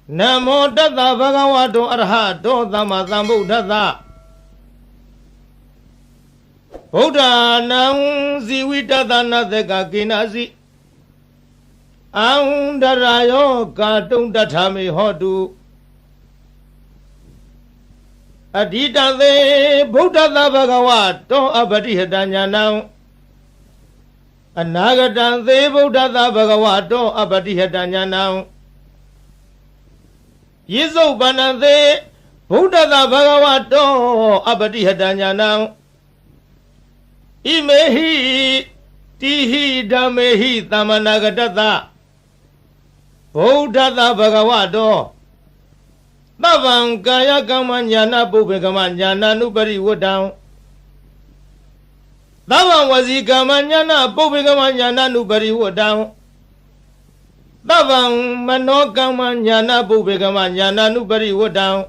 Namo Tata Bhagavato Arahato Sama Sambuddhasa Buddha Nam Ziwitata Nadeka Kinasi Aundarayo Katung Datami Hodu Adita de Buddha Bhagavato Abadi Hadanyana Anagatan de Buddha Bhagavato Abadi Hadanyana Yeso Banade Buddha Bhagavato Abadi Hadanyana Imehi Tihi Damehi Tamanagatata Buddha Bhagavato Bavang Kaya Kamanyana Pubekamanyana Nubari Wodang Bavang Wazi Kamanyana Pubekamanyana Nubari Wodang Bavang Mano Kamanyana Pubekamanyana Nubari Wodang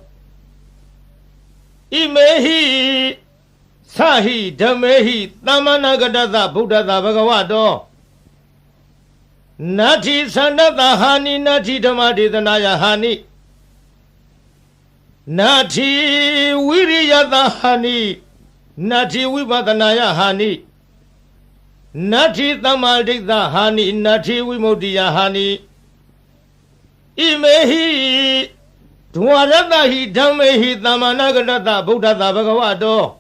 Imehi Sahi Damehi Tamanagatata Buddha Bhagavato Nati Sanata Hani Nati Dhamadi Dhanaya Hani Nati Viriyata Hani Nati Vipadanaya Hani Nati Tamadita Hani Nati Vimudiya Hani Imehi Dwaratahi Dhamehi Tamanagatata Buddha Bhagavato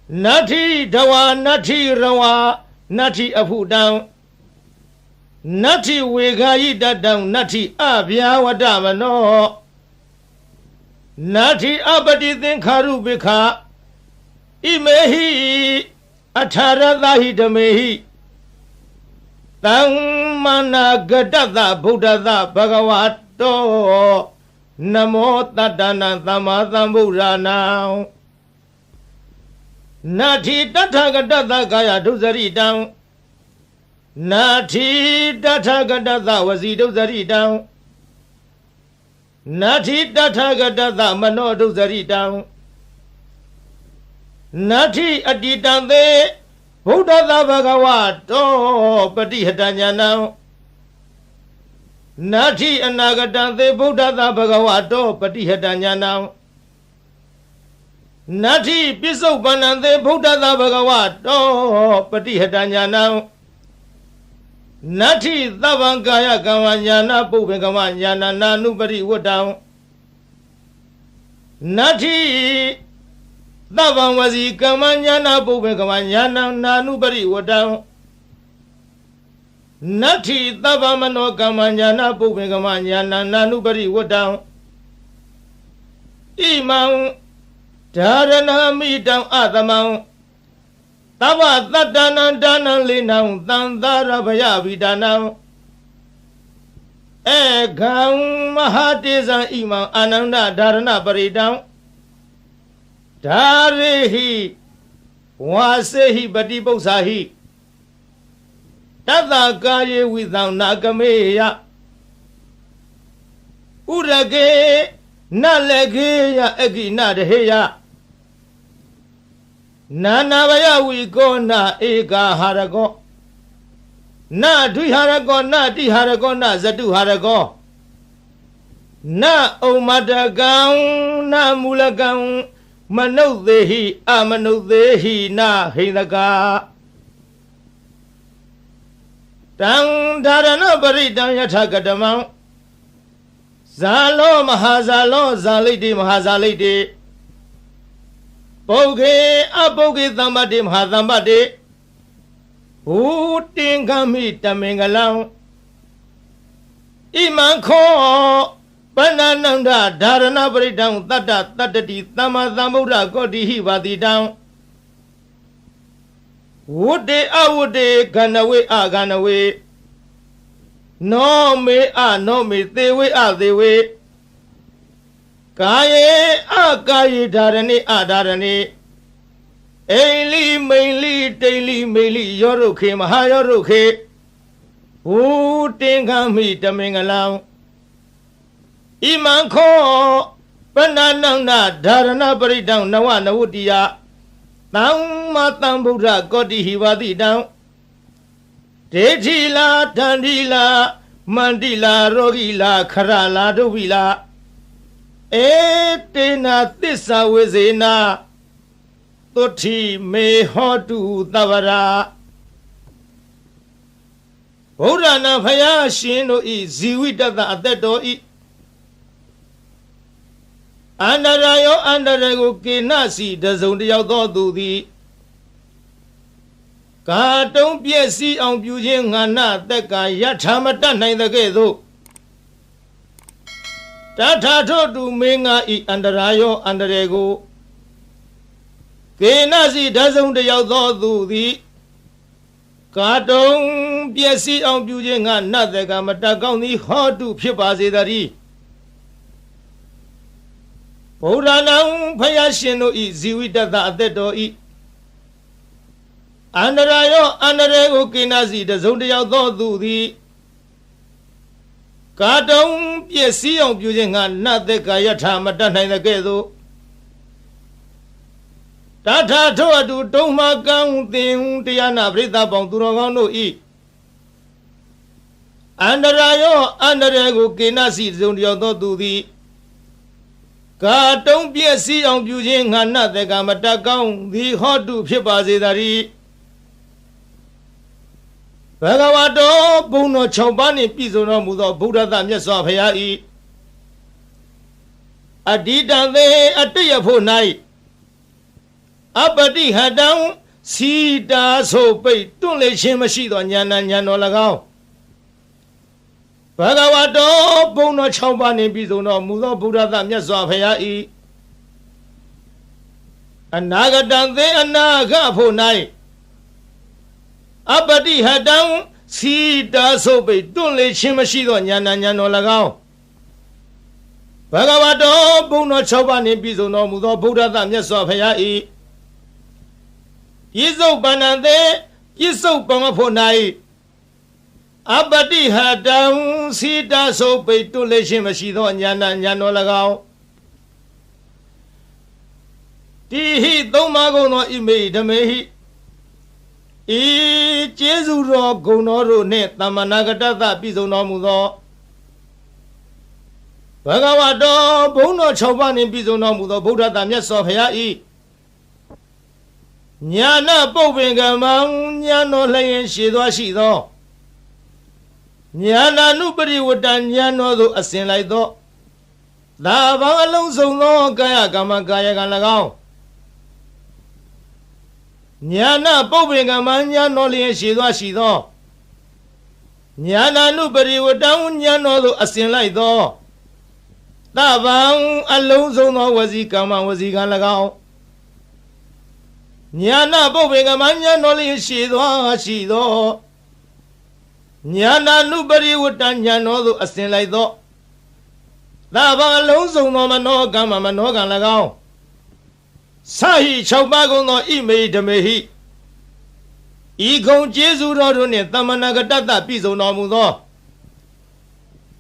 Nati Dawa Nati Rawa Nati Afudang Nati Vegayi Dadang Nati Abhyavadamano Nati Abadi Thinkharu Bikha Imehi Atharadahi Dhamehi Tamanagatata Buddha Bhagavato Namo Tattana Sammasambuddhana Nati Tathagata Gaya Dusari Nati Tathagata Vasi Dusari Nati Tathagata Mano Dusari Nati Aditante Buddha Bhagavato Patihadanyana Nati Anagatante Buddha Bhagavato Patihadanyana Nati Pisopanante Buddha Bhagavato Patihadanyana Nati Tavankaya Kamanyana Pubekamanyana Nanubari Wodang Nati Tavamwazi Kamanyana Pubekamanyana Nanubari Wodang Nati Tavamano Kamanyana Pubekamanyana Nanubari Wodang Imam Dharana Midam Adamang Tava Tatana Dana Linam Tandara Bhayavidanam Ekam Mahatesa Imam Ananda Dharana Paridam Dharehi Vasehi Badiposahi Tata Kaye Vidam Nagameya Urage Nalegeya Egi Nadeheya Nanavaya Wiko Na Eka Harago Na Duharago Na Diharago Na Zadu Harago Na Omadagam Na Mulagam Manodehi Amanodehi Na Hinaga Tang Dharana Paridam Yathagadamam Zalo Mahazalo Zalidi Mahazalidi Boge Aboge Dhamadi Mahadhamadi Utingami Tamingalang Imanko Banananda Dharana Paridam Tata Tatati Tamadhamudha Kodihi Vadidam Wude Awude Ganawe Aganawe No me no me Dewe Dewe Kaye Akaye Dharani Adarani Aili Maili Daily Maili Yoruke Mahayoruke Utingami Tamingalang Imanko Banananda Dharana Paridam Nawana Wudiya Tang Matambudha Kodihi Vadidam Dejila Dandila မန္တိလာရောဂီလာခရလာဒုဝိလာအေတေနာသစ္စာဝေဇေနာသုတိမေဟောတုသဗ္ဗရာဗုဒ္ဓနာဖယားရှင်တို့ဤဇီဝိတတအသက်တော်ဤအန္တရာယောအန္တရာကိုကေနစီတစုံတယောက်သောသူသည်ကာတုံးပြည့်စည်အောင်ပြုခြင်းငါနာတက်ကယထာမတတ်နိုင်တဲ့ကဲ့သို့တထာထို့တူမင်းငါဤအန္တရာယောအန္တရာကိုကေနစီတစုံတယောက်သောသူသည်ကာတုံးပြည့်စည်အောင်ပြုခြင်းငါနတ်တက်ကမတတ်ကောင်းသည်ဟောတုဖြစ်ပါစေတည်းဗုဒ္ဓနာဖယားရှင်တို့ဤဇီဝိတတအသက်တော်ဤအန္တရာယောအန္တရာကိုကိနာစီတစုံတယောက်သောသူသည်ကာတုံးပြည့်စည်အောင်ပြုခြင်းငါနတ်သက်ကာယထာမတတ်နိုင်တဲ့ကဲ့သို့တထာထို့အတူတုံးမကံသင်တရားနာပရိသတ်ပေါင်းသူတော်ကောင်းတို့ဤအန္တရာယောအန္တရာကိုကိနာစီတစုံတယောက်သောသူသည်ကာတုံးပြည့်စည်အောင်ပြုခြင်းငါနတ်သက်ကာမတတ်ကောင်းသည်ဟောတုဖြစ်ပါစေတည်းဘဂဝါတော်ဘုံတော်6ပါးနှင့်ပြည့်စုံတော်မူသောဗုဒ္ဓသမြတ်စွာဘုရား၏အတ္တိတံသေအတ္တယဖို့၌အပတိဟတံစီတာဆိုပိတ်တွန့်လေခြင်းမရှိသောဉာဏ်ဉာဏ်တော်၎င်းဘဂဝါတော်ဘုံတော်6ပါးနှင့်ပြည့်စုံတော်မူသောဗုဒ္ဓသမြတ်စွာဘုရား၏အနာဂတံသေအနာဂဖို့၌အပတိဟတံစီတာဆိုပိတွန့်လေခြင်းမရှိသောဉာဏ်ဉာဏ်တော်၎င်းဘဂဝါတော်ဘုံတော်6ပါးနှင့်ပြည့်စုံတော်မူသောဗုဒ္ဓသမြတ်စွာဘုရား၏ပြစ္ဆုတ်ပန္နသေပြစ္ဆုတ်ပံဖို့၌အပတိဟတံစီတာဆိုပိတွန့်လေခြင်းမရှိသောဉာဏ်ဉာဏ်တော်၎င်းတိဟိသုံးပါးကုန်သောဣမေဓမေဟိဤကျေးဇူးတော်ဂုဏ်တော်တို့နှင့်သမ္မာနာဂတသပြည့်စုံတော်မူသောဘဂဝါတော်ဘုံတော်6ပါးနှင့်ပြည့်စုံတော်မူသောဗုဒ္ဓသာမြတ်စွာဘုရား၏ညာနာပုပ္ပင်ကမံညာတော်လျင်ရှည်သွားရှိသောညာနာနုပရိဝတ္တညာတော်သို့အစဉ်လိုက်သောသာဘောင်အလုံးစုံသောကာယကမ္မကာယကံ၎င်းညာနာပုပ္ပင်ကမညာတော်လျင်ရှည်သွားရှိသောညာနာနုပရိဝတ္တညာတော်သို့အစဉ်လိုက်သောသဗ္ဗံအလုံးစုံသောဝစီကမ္မဝစီကံ၎င်းညာနာပုပ္ပင်ကမညာတော်လျင်ရှည်သွားရှိသောညာနာနုပရိဝတ္တညာတော်သို့အစဉ်လိုက်သောသဗ္ဗံအလုံးစုံသောမနောကမ္မမနောကံ၎င်းစာဟိ6ပါးကုန်သောဣမေဓမေဟိဤကုံကျေးဇူးတော်တို့နှင့်သမ္မာနာဂတတပြည့်စုံတော်မူသော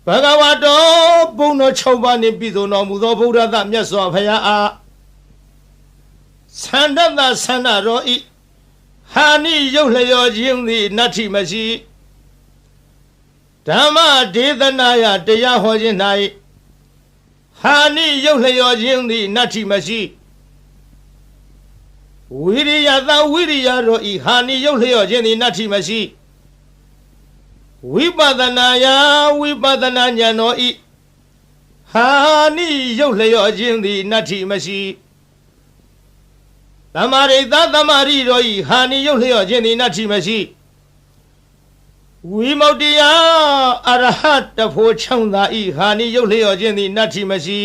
ဘဂဝါတော်ဘုံတော်6ပါးနှင့်ပြည့်စုံတော်မူသောဗုဒ္ဓသမြတ်စွာဘုရားအားသန္တတသန္တရောဤဟာနိရုပ်လျော်ခြင်းသည်နတ္ထိမရှိဓမ္မဒေသနာယတရားဟောခြင်း၌ဟာနိရုပ်လျော်ခြင်းသည်နတ္ထိမရှိဝိရိယသဝိရိယရောဤဟာနိရုပ်လျော့ခြင်းသည်နတ္ထိမရှိဝိပဿနာယဝိပဿနာဉာဏ်တော်ဤဟာနိရုပ်လျော့ခြင်းသည်နတ္ထိမရှိသမာရိသသမာရိရောဤဟာနိရုပ်လျော့ခြင်းသည်နတ္ထိမရှိဝိမု ക്തി ယအရဟတဖို့ချောင်းသာဤဟာနိရုပ်လျော့ခြင်းသည်နတ္ထိမရှိ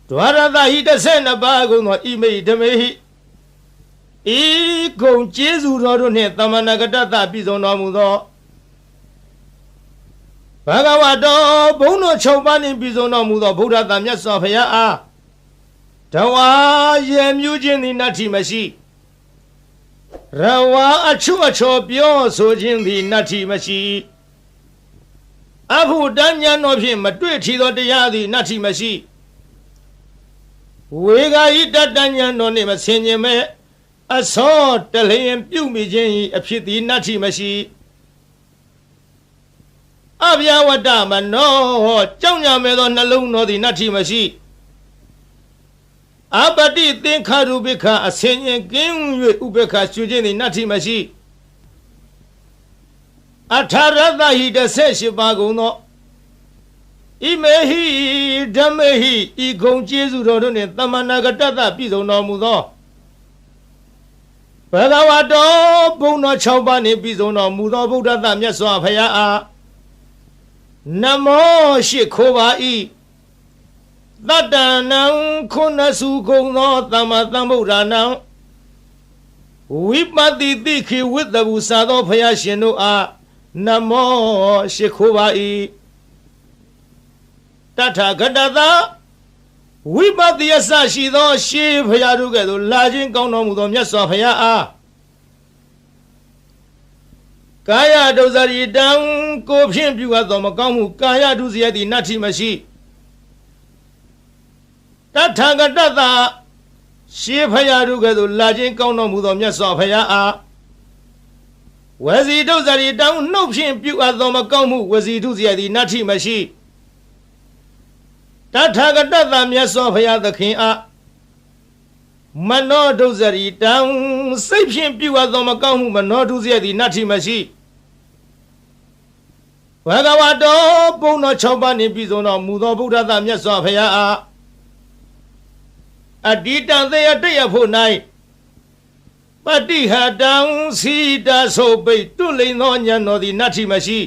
ဒွါရသဟိ12ပါးကုန်သောဣမေဓမေဟိဤကုံကျေးဇူးတော်တို့နှင့်သမ္မာနာဂတသပြည့်စုံတော်မူသောဘဂဝါတော်ဘုံတော်6ပါးနှင့်ပြည့်စုံတော်မူသောဗုဒ္ဓသာမြတ်စွာဘုရားအားတဝါရေမြူးခြင်းသည်နတ္ထိမရှိရဝါအချုအချောပြောဆိုခြင်းသည်နတ္ထိမရှိအဘုဒ္ဓဉာဏ်တော်ဖြင့်မတွေ့ထီသောတရားသည်နတ္ထိမရှိဝေဂာယိတတဉာဏ်တော်နှင့်မဆင်ခြင်မဲ့အစောတလျင်ပြုမိခြင်း၏အဖြစ်သည်နတ္ထိမရှိ အဗျာဝတ္တမနောကြောင့်ညာမဲ့သောနှလုံးတော်သည်နတ္ထိမရှိအပတိသင်္ခါရုပိခအစင်ရင်ကင်း၍ဥပေက္ခရှုခြင်းသည်နတ္ထိမရှိအထာရတဟိ18ပါးကုန်သောဣမေဟိဓမ္မေဟိဤဂုံကျေးဇူးတော်တို့နှင့်သမဏဂတတပြည့်စုံတော်မူသောဘဂဝါတော်ဘုံတော်6ပါးနှင့်ပြည့်စုံတော်မူသောဗုဒ္ဓတမြတ်စွာဘုရားအားနမောရှိခိုးပါ၏တတ္တနံခုနစုကုံသောသမ္မာသမ္ဗုဒ္ဓနံဝိပတိတိခိဝိတ္တဘူစာသောဘုရားရှင်တို့အားနမောရှိခိုးပါ၏တထာဂတသာဝိပတိယဆရှိသောရှေးဘုရားတို့ကဲ့သို့လာခြင်းကောင်းတော်မူသောမြတ်စွာဘုရားအားကာယဒုစရိတံကိုဖြင့်ပြုအပ်သောမကောင်းမှုကာယဒုစရိုက်သည်နတ္ထိမရှိတထာဂတသာရှေးဘုရားတို့ကဲ့သို့လာခြင်းကောင်းတော်မူသောမြတ်စွာဘုရားအားဝစီဒုစရိတံနှုတ်ဖြင့်ပြုအပ်သောမကောင်းမှုဝစီဒုစရိုက်သည်နတ္ထိမရှိတထာဂတသာမြတ်စွာဘုရားသခင်အားမနောဒုစရိတံစိတ်ဖြင့်ပြုအပ်သောမကောင်းမှုမနောဒုစရိုက်သည်နတ္ထိမရှိဘဂဝါတော်ဘုံတော်6ပါးနှင့်ပြည့်စုံတော်မူသောဗုဒ္ဓသာမြတ်စွာဘုရားအားအတ္တိတံသေယတရဖို့၌ပတိဟတံစီတဆိုပိတ်တွလိန်သောဉာဏ်တော်သည်နတ္ထိမရှိ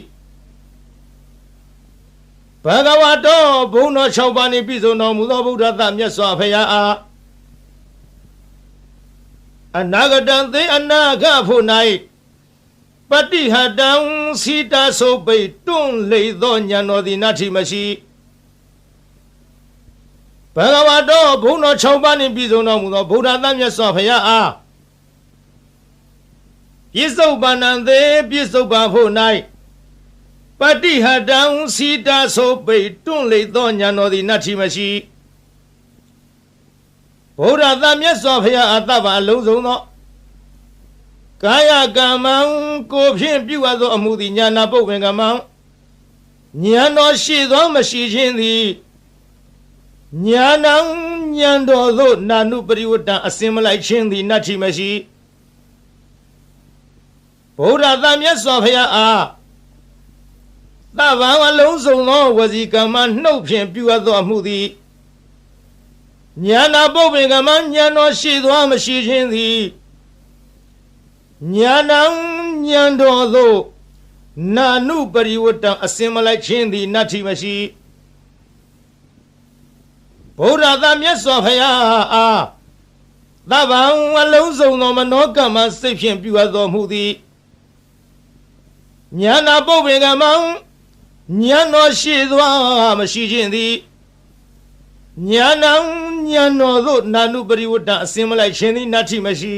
ဘဂဝါတော်ဘုံတော်6ပါးနှင့်ပြည့်စုံတော်မူသောဗုဒ္ဓသာမြတ်စွာဘုရားအားအနာဂတံသေအနာဂဖို့၌ပတိဟတံစီတဆိုပိတ်တွလိန်သောဉာဏ်တော်သည်နတ္ထိမရှိဘဂဝါတော်ဘုံတော်6ပါးနှင့်ပြည့်စုံတော်မူသောဗုဒ္ဓသာမြတ်စွာဘုရားအားပြစ္ဆုတ်ပန္နံသေပြစ္ဆုတ်ပန်ဖို့၌ပတိဟတံစီတဆိုပိတ်တွလိန်သောဉာဏ်တော်သည်နတ္ထိမရှိဗုဒ္ဓသာမြတ်စွာဘုရားအတ္တပါအလုံးစုံသောကာယကမ္မံကိုဖြင့်ပြုအပ်သောအမှုသည်ဉာဏပုပ္ပင်ကမ္မံဉာဏ်တော်ရှိသောမရှိခြင်းသည်ဉာဏံဉာဏ်တော်သို့နာနုပရိဝတ္တအစင်မလိုက်ခြင်းသည်နတ္ထိမရှိဗုဒ္ဓသာမြတ်စွာဘုရားအားသဗ္ဗံအလုံးစုံသောဝစီကမ္မနှုတ်ဖြင့်ပြုအပ်သောအမှုသည်ဉာဏပုပ္ပင်ကမ္မဉာဏ်တော်ရှိသောမရှိခြင်းသည်ဉာဏံဉာဏ်တော်သို့နာနုပရိဝတ္တအစင်မလိုက်ခြင်းသည်နတ္ထိမရှိဗုဒ္ဓသာမြတ်စွာဘုရားအားသဗ္ဗံအလုံးစုံသောမနောကမ္မစိတ်ဖြင့်ပြုအပ်သောမှုသည်ဉာဏပုပ္ပင်ကမ္မဉာဏ်တော်ရှိသောမရှိခြင်းသည်ဉာဏံဉာဏ်တော်သို့နာနုပရိဝတ္တအစင်မလိုက်ခြင်းသည်နတ္ထိမရှိ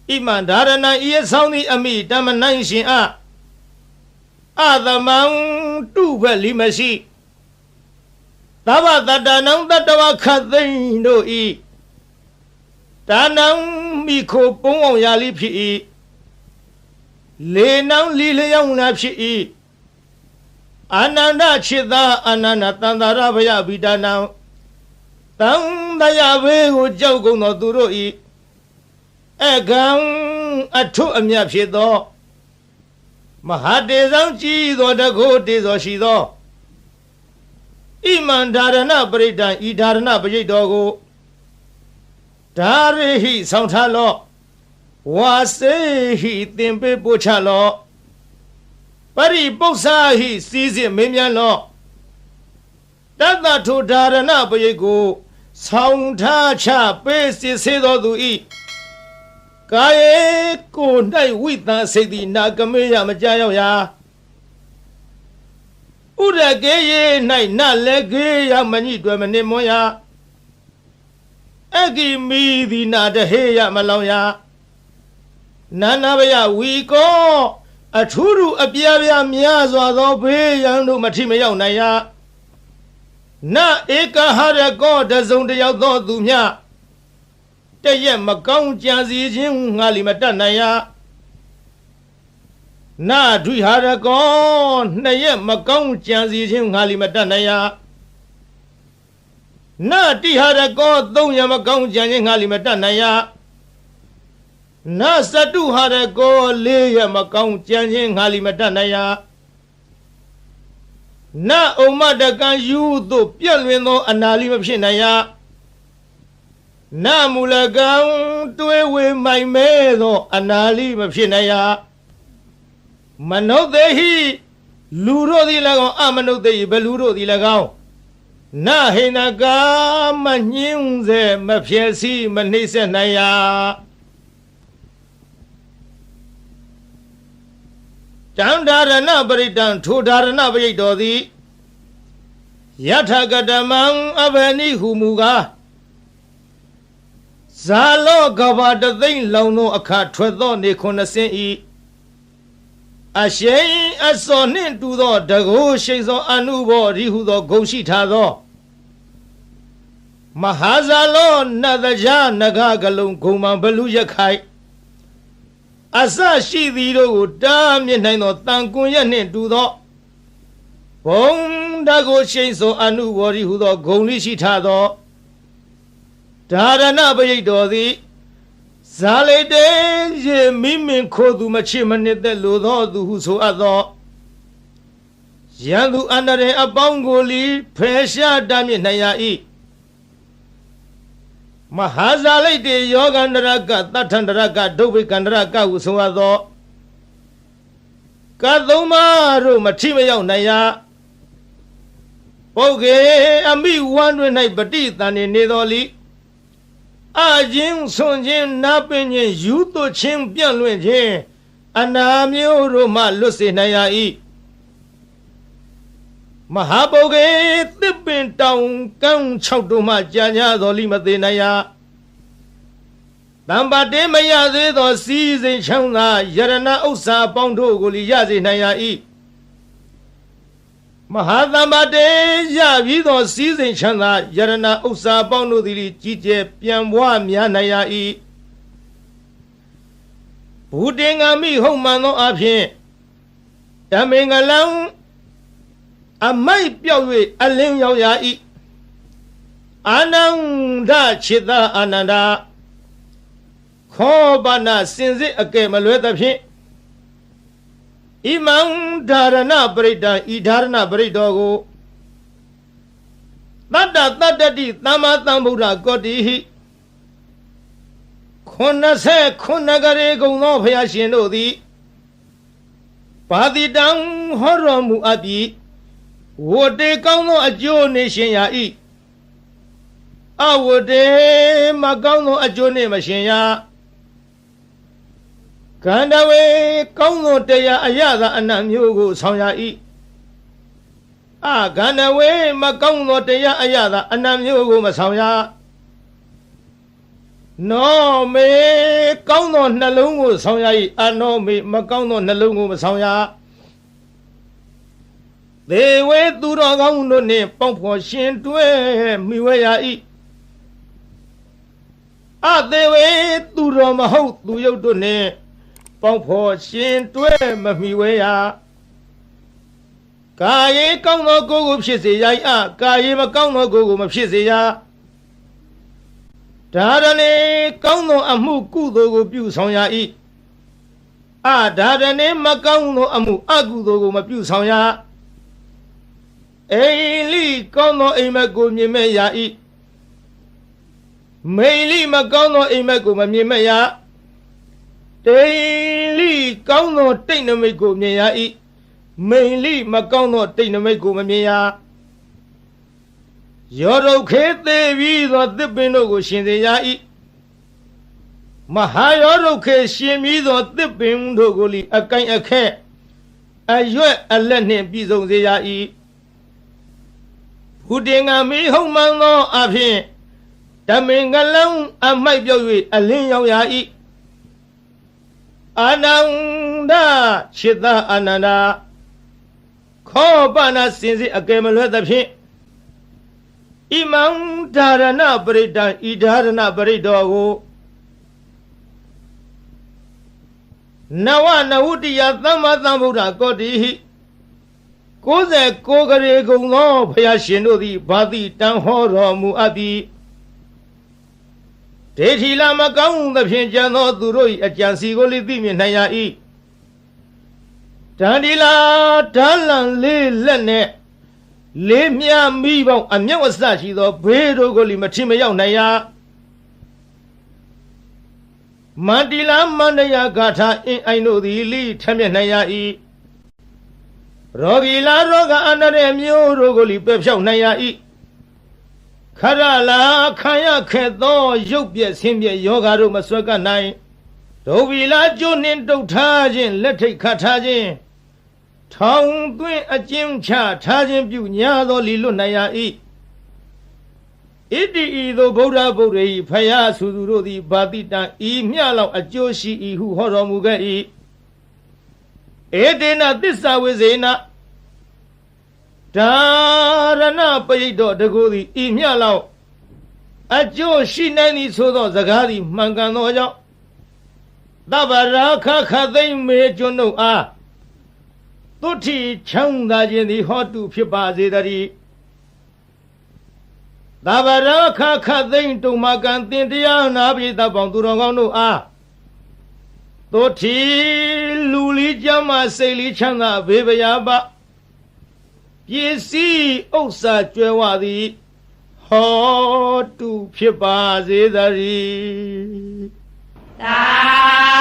ဣမံဓာရဏံဤဆောင်သည်အမိတမနိုင်ရှင်အသမံတုဖက်လီမရှိသဗ္ဗတတ္တနံတတ္တဝခတ်သိမ့်တို့ဤဒါနံမိခိုပုံအောင်ရာလိဖြစ်၏လေနံလီလျောင်းနာဖြစ်၏အာနန္ဒจิตသာအာနန္ဒတန္တာရဘယဗိဒါနံတံတယဘေကိုကြောက်ကုန်သောသူတို့ဤအကံအထုအမြတ်ဖြစ်သောမဟာတေဇံကြည်သောတကုတေဇောရှိသောဣမံဓာရဏပရိဒံဤဓာရဏပရိတ်တော်ကိုဓာရိဟိဆောင်ထားလော့ဝါစေဟိသင်ပေးပို့ချလော့ပရိပု္ပ္ပစာဟိစီစစ်မင်းမြန်လော့တတ္တထုဓာရဏပရိတ်ကိုဆောင်ထားချပေးစစ်စေတော်သူဤကာယေကို၌ဝိသံစိတ်သည်နာကမေယမကြောက်ရာဥရကေယေ၌နလည်းကေယမညိတွယ်မနစ်မွန်ရာအကိမီသည်နာတဟေယမလောင်ရာနာနာဘယဝီကောအထူးထူးအပြားပြားများစွာသောဘေးရန်တို့မထိမရောက်နိုင်ရာနဧကဟရကောတစုံတယောက်သောသူမြတရက်မကောင်းကြံစီခြင်းငါလီမတတ်နိုင်ရာ နာဒွိဟာရကောနှစ်ရက်မကောင်းကြံစီခြင်းငါလီမတတ်နိုင်ရနာတိဟာရကောသုံးရက်မကောင်းကြံခြင်းငါလီမတတ်နိုင်ရနာစတုဟာရကောလေးရက်မကောင်းကြံခြင်းငါလီမတတ်နိုင်ရနာဥမ္မတကံယူသို့ပြည့်လွင်သောအနာလီမဖြစ်နိုင်ရနာမူလကံတွေးဝေမိုင်မဲသောအနာလီမဖြစ်နိုင်ရမနုဿေဟိလူတို့သည်၎င်းအမနုဿေဟိဘလူတို့သည်၎င်းနာဟိနကာမညင်းစေမဖြစ်စီမနှိမ့်ဆက်နိုင်ရတံဒါရဏပရိတံထိုဒါရဏပရိတ်တော်သည်ယထကတမံအဘနိဟုမူကားဇာလောကဘာတသိမ့်လောင်သောအခါထွက်သောနေ90ဤအရှိန်အစောနှင့်တူသောတကုရှိန်သောအနုဘောရိဟုသောဂုံရှိထားသောမဟာဇာလောနတ်တရားနဂကလုံးဂုံမံဘလူရခိုင်အစရှိသည်တို့ကိုတားမြစ်နိုင်သောတန်ကွန်ရက်နှင့်တူသောဘုံတကုရှိန်သောအနုဘောရိဟုသောဂုံလိရှိထားသောဒါရဏပရိတ်တော်သည်ဇာလိတေရေမိမင်ခိုသူမချစ်မနစ်သက်လိုသောသူဟုဆိုအပ်သောရန်သူအန္တရာယ်အပေါင်းကိုလီဖယ်ရှားတားမြစ်နိုင်ရ၏မဟာဇာလိတေယောဂန္တရကတထန္တရကဒုဗ္ဗေကန္တရကဟုဆိုအပ်သောကသုံးပါးတို့မထိမရောက်နိုင်ရပုဂ္ဂေအမိဝမ်းတွင်၌ပฏิတန်နေတော်လီအချင်းဆွန်ချင်းနာပင်ချင်းယူသွချင်းပြန့်လွင့်ခြင်းအနာမျိုးတို့မှလွတ်စေနိုင်ရ၏မဟာပုဂ္ဂေသစ်ပင်တောင်ကန်း6တို့မှကြာညာတော်လိမသေးနိုင်ရတံပါတေမရသေးသောစီးစိမ်ချမ်းသာယရဏဥစ္စာအပေါင်းတို့ကိုလီရစေနိုင်ရ၏မဟာသမ္ပါတေရပြီးသောစီးစိမ်ချမ်းသာယရဏဥစ္စာပေါင်းတို့သည်ကြီးကျယ်ပြန်ပွားများနိုင်ရ၏ဘူတင်ငါမိဟုတ်မှန်သောအဖြစ်ဓမ္မင်္ဂလံအမိုက်ပြောက်၍အလင်းရောက်ရ၏အာနန္ဒခြေသာအာနန္ဒခောပနာစင်စစ်အကဲမလွဲသဖြင့်ဣမံဒါရဏပရိတံဤဒါရဏပရိတော်ကိုတတ္တတတ္တတိသမ္မာသမ္ဗုဒ္ဓကောတိဟိ89ကရေကုံသောဘုရားရှင်တို့သည်ပါတိတံဟောတော်မူအပ်ပြီးဝတ္တေကောင်းသောအကျိုးနေရှင်ရ၏အဝတ္တေမကောင်းသောအကျိုးနေမရှင်ရကန္တဝေကောင်းသောတရားအရသာအနတ်မျိုးကိုဆောင်ရ၏ကန္တဝေမကောင်းသောတရားအရသာအနတ်မျိုးကိုမဆောင်ရနောမေကောင်းသောနှလုံးကိုဆောင်ရ၏အနောမေမကောင်းသောနှလုံးကိုမဆောင်ရသေဝေသူတော်ကောင်းတို့နှင့်ပေါင်းဖော်ရှင်တွဲမိဝဲရ၏သေဝေသူတော်မဟုတ်သူယုတ်တို့နှင့်ပေါင်းဖော်ရှင်တွဲမမိဝဲရကာယေကောင်းသောကိုယ်ကိုဖြစ်စေရ၏ကာယေမကောင်းသောကိုယ်ကိုမဖြစ်စေရဒါရဏေကောင်းသောအမှုကုသိုလ်ကိုပြုဆောင်ရ၏ဒါရဏေမကောင်းသောအမှုအကုသိုလ်ကိုမပြုဆောင်ရအိလိကောင်းသောအိမ်မက်ကိုမြင်မဲ့ရ၏မိလိမကောင်းသောအိမ်မက်ကိုမမြင်မဲ့ရတိလိကောင်းသောတိတ်နမိတ်ကိုမြင်ရ၏မိလိမကောင်းသောတိတ်နမိတ်ကိုမမြင်ရယောရုခေသေးပြီးသောသစ်ပင်တို့ကိုရှင်စေရ၏မဟာယောရုခေရှင်ပြီးသောသစ်ပင်တို့ကိုလီအကိုင်အခက်အရွက်အလက်နှင့်ပြည့်စုံစေရ၏ဘုတင်ငါမိဟုတ်မှန်သောအဖြစ်ဓမ္မင်္ဂလံအမိုက်ပြောက်၍အလင်းရောက်ရ၏အာနန္ဒခြေသာအာနန္ဒခောပနာစင်စစ်အကဲမလွဲသဖြင့်ဣမံဒါရဏပရိတံဤဒါရဏပရိတော်ကို နဝနဝတ္တိယသမ္မာသမ္ဗုဒ္ဓကောတိဟိ69ကရေကုံသောဘုရားရှင်တို့သည်ဘာတိတန်ဟောတော်မူအပ်သည်ဒေထီလာမကောင်းသဖြင့်ကြံသောသူတို့၏အကြံစီကိုလည်းသိမြင်နိုင်ရ၏တန်ဒီလာဓာလံလေးလက်နဲ့လေးမြမိပေါင်းအမြောက်အစရှိသောဘေးတို့ကိုလည်းမထင်မရောက်နိုင်ရမန္တိလာမန္တရာဂါထာအင်းအိုင်တို့သည်လိထမျက်နိုင်ရ၏ရောဂီလာရောဂအန္တရာယ်မျိုးတို့ကိုလည်းပယ်ဖြောက်နိုင်ရ၏ခရလာခံရခဲ့သောရုပ်ပြက်ဆင်းပြက်ယောဂါတို့မဆွဲကပ်နိုင်ဒုဗီလာကျိုးနှင့်တုတ်ထားခြင်းလက်ထိတ်ခတ်ထားခြင်းထောင်သွင်းအကျဉ်းချထားခြင်းပြုညာသောလီလွတ်နိုင်ရ၏ဣတိဤသို့ဗုဒ္ဓဗုဒ္ဓ၏ဖယားဆူသူတို့သည်ဘာတိတံဤမြလောက်အကျိုးရှိ၏ဟုဟောတော်မူခဲ့၏ဧတေနသစ္စာဝိဇေနဒါရဏပရိတ်တော်တကူသည်ဤမြလောက်အကျိုးရှိနိုင်သည်ဆိုသောစကားသည်မှန်ကန်သောကြောင့်သဗ္ဗရာခခသိမ့်မေကျွန်းတို့အားသုတိချမ်းသာခြင်းသည်ဟောတုဖြစ်ပါစေတည်းသဗ္ဗရာခခသိမ့်တုံမကံတင်တရားနာပိသပေါင်းသူတော်ကောင်းတို့အားသုတိလူလီကျမ်းမာစိတ်လီချမ်းသာဘေးဗျာပပစ္စည်းဥစ္စာကျွဲဝသည်ဟောတုဖြစ်ပါစေတည်းသာ